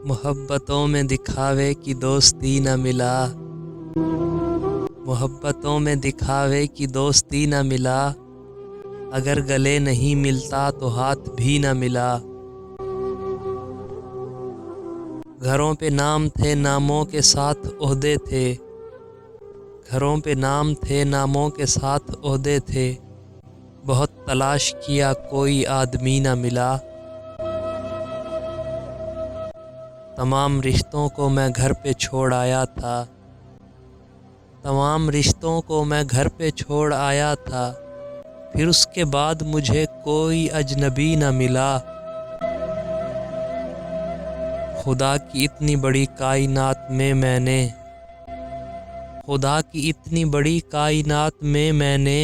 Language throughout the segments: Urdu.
محبتوں میں دکھاوے کی دوستی نہ ملا، محبتوں میں دکھاوے کی دوستی نہ ملا، اگر گلے نہیں ملتا تو ہاتھ بھی نہ ملا۔ گھروں پہ نام تھے ناموں کے ساتھ عہدے تھے، گھروں پہ نام تھے ناموں کے ساتھ عہدے تھے، بہت تلاش کیا کوئی آدمی نہ ملا۔ تمام رشتوں کو میں گھر پہ چھوڑ آیا تھا، تمام رشتوں کو میں گھر پہ چھوڑ آیا تھا، پھر اس کے بعد مجھے کوئی اجنبی نہ ملا۔ خدا کی اتنی بڑی کائنات میں میں نے، خدا کی اتنی بڑی کائنات میں نے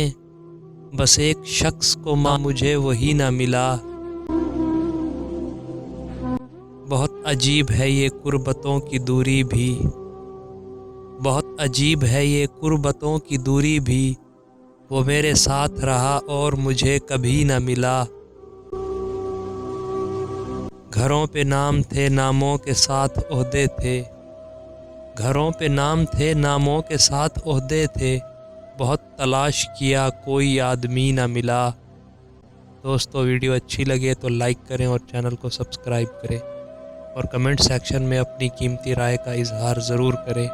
بس ایک شخص کو مجھے وہی نہ ملا۔ بہت عجیب ہے یہ قربتوں کی دوری بھی، بہت عجیب ہے یہ قربتوں کی دوری بھی، وہ میرے ساتھ رہا اور مجھے کبھی نہ ملا۔ گھروں پہ نام تھے ناموں کے ساتھ عہدے تھے، گھروں پہ نام تھے ناموں کے ساتھ عہدے تھے، بہت تلاش کیا کوئی آدمی نہ ملا۔ دوستو ویڈیو اچھی لگے تو لائک کریں اور چینل کو سبسکرائب کریں، اور کمنٹ سیکشن میں اپنی قیمتی رائے کا اظہار ضرور کریں۔